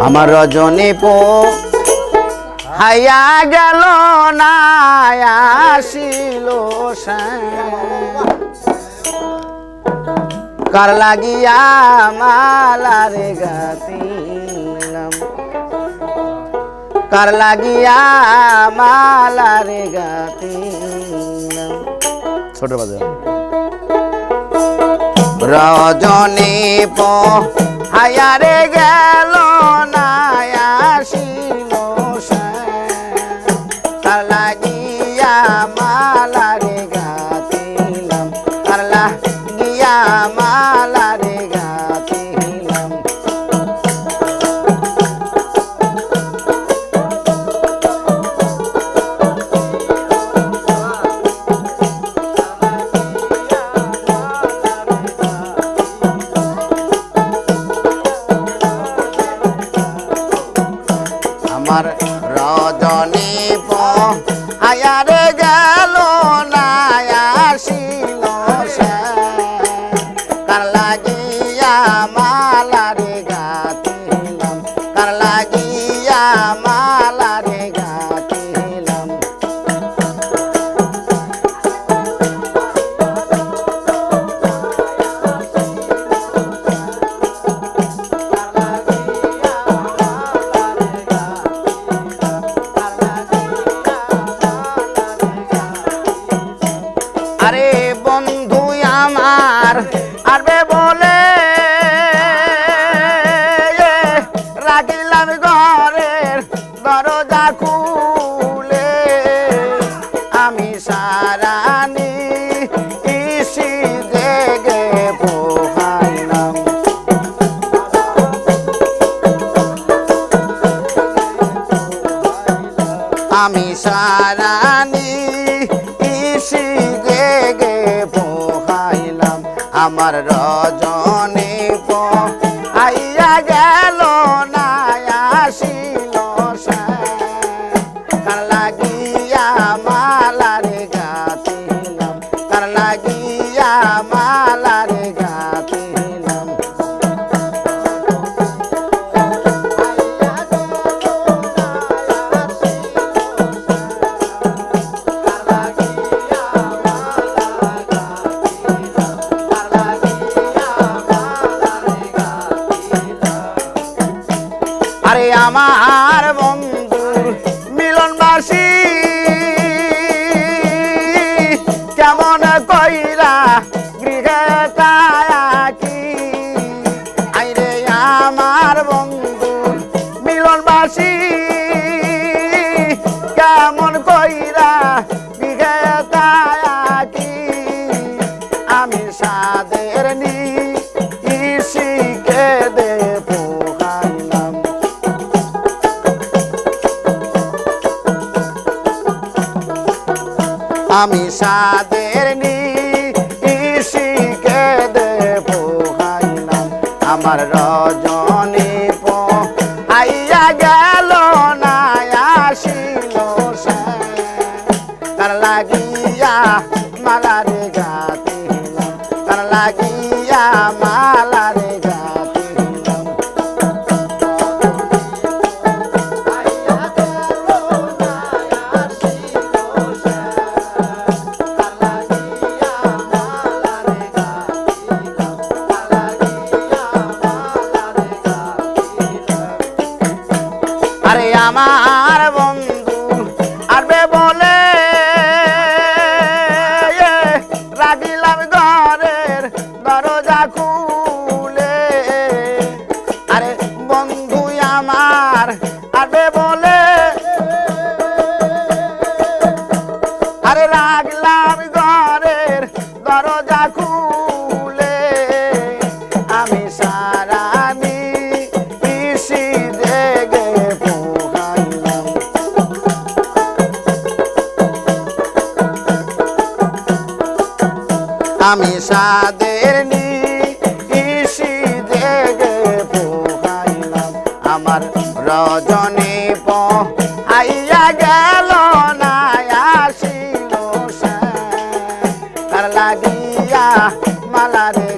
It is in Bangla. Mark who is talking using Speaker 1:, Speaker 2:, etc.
Speaker 1: আমার রজনী পো হাইয়া গেল না আসিল কার লাগিয়া মালারে গাতিলাম কার লাগিয়া মালারে গাতিলাম ছোট বাজার রজনী পো হায়ারে গেল না আসিল কার লাগিয়া মালারে গাতিলাম কার লাগিয়া মালারে গাতিলাম আমার রজনী পো হায়ারে গেল না আসিল কার লাগিয়া মালারে গাতিলাম কার লাগিয়া মালারে গাতিলাম আরে বন্ধু আমার আরবে বলে রাখিলাম ঘরের দরজা খুলে আমি সারানি ইসি জেগে পোহাইলাম আমি সারানি ইসি জেগে পোহাইলাম আমার রজনী পো আইয়া গেল না আসিল কার লাগিয়া মালারে গাতিলাম কার লাগিয়া মালারে গাতিলাম আরে আমার বন্ধুর মিলনবাসী কেমন কইরা গৃহে তাকি আইরে আমার বন্ধুর মিলনবাসী কেমন কইরা গৃহে তাকি আমি সাদের নি ইসিকে দে পোহাইলাম আমি সাদের নি ইসিকে দে পোহাইলাম আমার রজনী পো আইয়া গেল না আসিল কার লাগিয়া মালারে গাতিলাম কার লাগিয়া মালারে গাতিলাম আরে আমার বন্ধু আরবে বলে রাখিলাম ঘরের দরজা খুলে আরে বন্ধু আমার আরবে বলে আরে রাখলাম ঘরের দরজা খুলে আমি সারানি ইসি জেগে পোহাইলাম আমি সাদের নি ইসি জেগে পোহাইলাম আমার রজনী পো আইয়া গেল না আসিল কার লাগিয়া মালারে